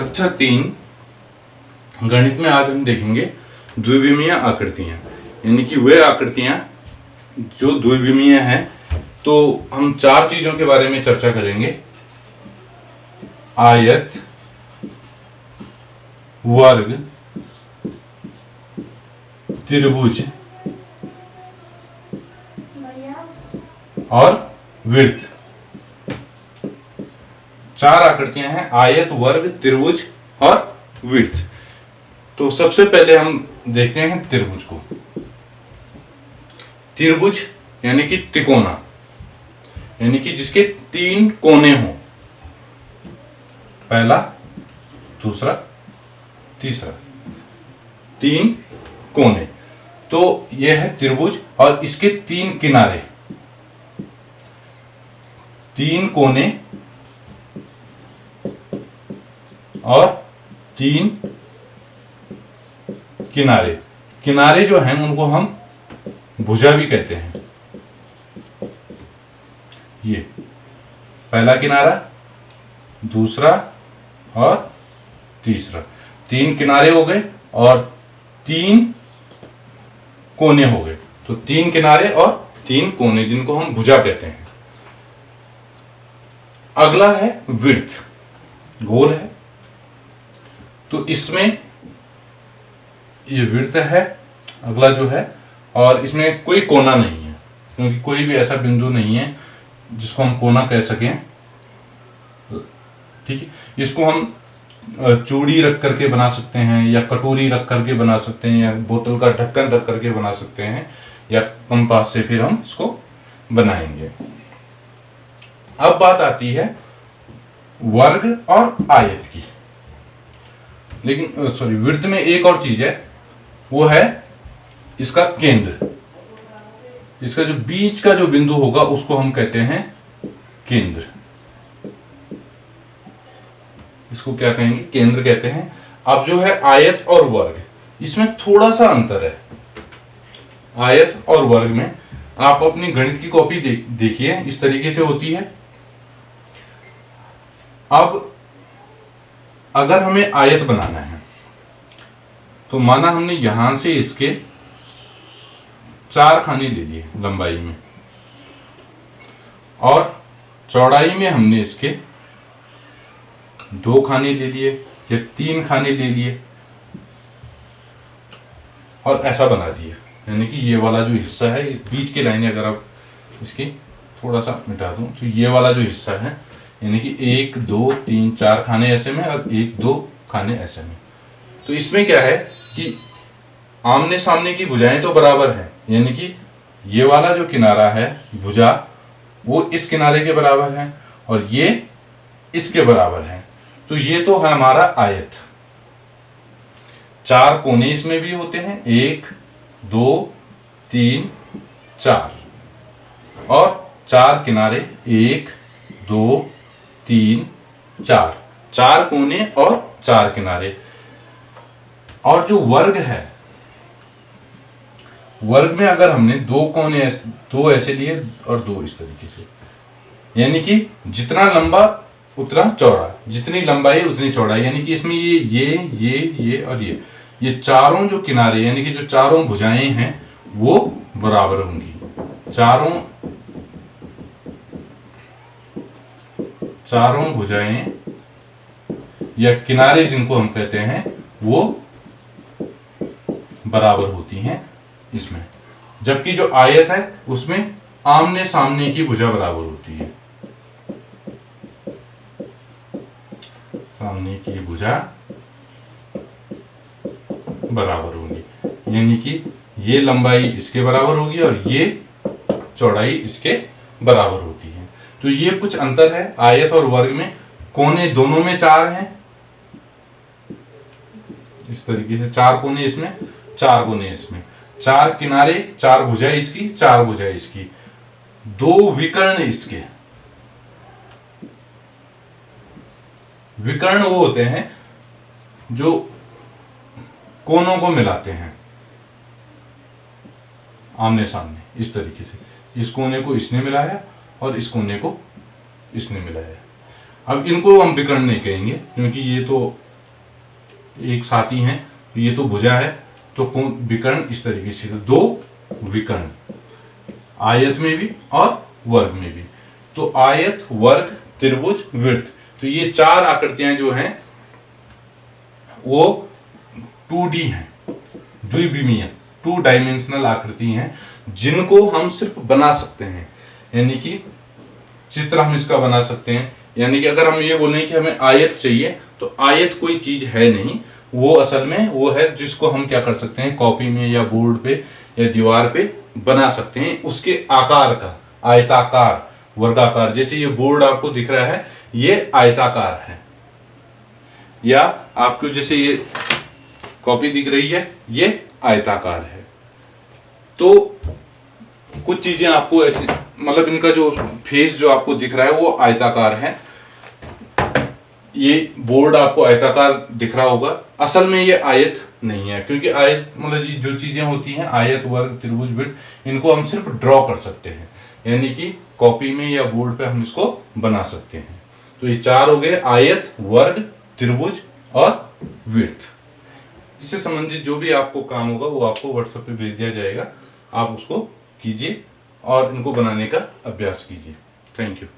कक्षा 3 गणित में आज हम देखेंगे द्विविमीय आकृतियां, यानी कि वे आकृतियां जो द्विविमीय हैं। तो हम चार चीजों के बारे में चर्चा करेंगे: आयत, वर्ग, त्रिभुज और वृत्त। चार आकृतियां हैं: आयत, वर्ग, त्रिभुज और वृत्त। तो सबसे पहले हम देखते हैं त्रिभुज को। त्रिभुज यानी कि तिकोना, यानी कि जिसके 3 कोने हों, पहला, दूसरा, तीसरा, 3 कोने। तो यह है त्रिभुज और इसके 3 किनारे, 3 कोने और 3 किनारे। किनारे जो हैं उनको हम भुजा भी कहते हैं। ये पहला किनारा, दूसरा और तीसरा, 3 किनारे हो गए और 3 कोने हो गए। तो 3 किनारे और 3 कोने, जिनको हम भुजा कहते हैं। अगला है वृत्त, गोल है। तो इसमें ये वृत्त है अगला जो है, और इसमें कोई कोना नहीं है, क्योंकि कोई भी ऐसा बिंदु नहीं है जिसको हम कोना कह सकें। ठीक है, इसको हम चूड़ी रख करके बना सकते हैं, या कटोरी रख करके बना सकते हैं, या बोतल का ढक्कन रख करके बना सकते हैं, या कंपास से फिर हम इसको बनाएंगे। अब बात आती है वर्ग और आयत की। लेकिन सॉरी, वृत्त में एक और चीज है, वो है इसका केंद्र। इसका जो बीच का जो बिंदु होगा उसको हम कहते हैं केंद्र। इसको क्या कहेंगे? केंद्र कहते हैं। अब जो है आयत और वर्ग, इसमें थोड़ा सा अंतर है। आयत और वर्ग में आप अपनी गणित की कॉपी देखिए, इस तरीके से होती है। अब अगर हमें आयत बनाना है तो माना हमने यहां से इसके 4 खाने ले लिए लंबाई में, और चौड़ाई में हमने इसके 2 खाने ले लिए या 3 खाने ले लिए, और ऐसा बना दिया। यानी कि ये वाला जो हिस्सा है, बीच की लाइनें अगर आप इसकी थोड़ा सा मिटा दूं तो ये वाला जो हिस्सा है, यानी कि 1 2 3 4 खाने ऐसे में और 1 2 खाने ऐसे में। तो इसमें क्या है कि आमने सामने की भुजाएं तो बराबर है, यानी कि ये वाला जो किनारा है भुजा, वो इस किनारे के बराबर है और ये इसके बराबर है। तो ये तो है हमारा आयत। 4 कोने इसमें भी होते हैं, 1 2 3 4, और 4 किनारे, 1 2 3 4, 4 कोने और 4 किनारे। और जो वर्ग है, वर्ग में अगर हमने 2 कोने, 2 ऐसे लिए और 2 इस तरीके से, यानी कि जितना लंबा उतना चौड़ा, जितनी लंबाई उतनी चौड़ाई, यानी कि इसमें ये और ये चारों जो किनारे, यानी कि जो चारों भुजाएं हैं वो बराबर होंगी। चारों भुजाएं या किनारे जिनको हम कहते हैं वो बराबर होती हैं इसमें। जबकि जो आयत है उसमें आमने सामने की भुजा बराबर होती है। सामने की भुजा बराबर होगी, यानी कि ये लंबाई इसके बराबर होगी और ये चौड़ाई इसके बराबर होती है। तो ये कुछ अंतर है आयत और वर्ग में। कोने दोनों में 4 हैं, इस तरीके से 4 कोने इसमें, 4 कोने इसमें, 4 किनारे, 4 भुजाएं इसकी, 4 भुजाएं इसकी, 2 विकर्ण इसके। विकर्ण वो होते हैं जो कोनों को मिलाते हैं आमने सामने, इस तरीके से। इस कोने को इसने मिलाया और इस कोने को इसने मिलाया। अब इनको हम विकर्ण नहीं कहेंगे, क्योंकि ये तो एक साथ ही हैं, ये तो भुजा है, तो विकर्ण इस तरीके से, तो 2 विकर्ण आयत में भी और वर्ग में भी। तो आयत, वर्ग, त्रिभुज, वृत्त, तो ये 4 आकृतियां जो हैं वो 2D हैं, द्विविमीय 2 डायमेंशनल आकृति हैं, जिनको हम सिर्फ बना सकते हैं, यानी कि चित्र हम इसका बना सकते हैं। यानी कि अगर हम ये बोलें कि हमें आयत चाहिए, तो आयत कोई चीज है नहीं, वो असल में वो है जिसको हम क्या कर सकते हैं, कॉपी में या बोर्ड पे या दीवार पे बना सकते हैं, उसके आकार का, आयताकार, वर्गाकार। जैसे ये बोर्ड आपको दिख रहा है, ये आयताकार है, या आपको जैसे ये कॉपी दिख रही है, ये आयताकार है। तो कुछ चीजें आपको ऐसे, मतलब इनका जो फेस जो आपको दिख रहा है वो आयताकार है, ये बोर्ड आपको आयताकार दिख रहा होगा, असल में ये आयत नहीं है, क्योंकि आयत मतलब ये जो चीजें होती हैं, आयत, वर्ग, त्रिभुज, वृत्त, इनको हम सिर्फ ड्रॉ कर सकते हैं, यानी कि कॉपी में या बोर्ड पे हम इसको बना सकते हैं। तो ये 4 हो गए, आयत, वर्ग, त्रिभुज और वृत्त। इससे संबंधित जो भी आपको काम होगा वो आपको व्हाट्सएप पे भेज दिया जाएगा, आप उसको कीजिए और इनको बनाने का अभ्यास कीजिए। Thank you.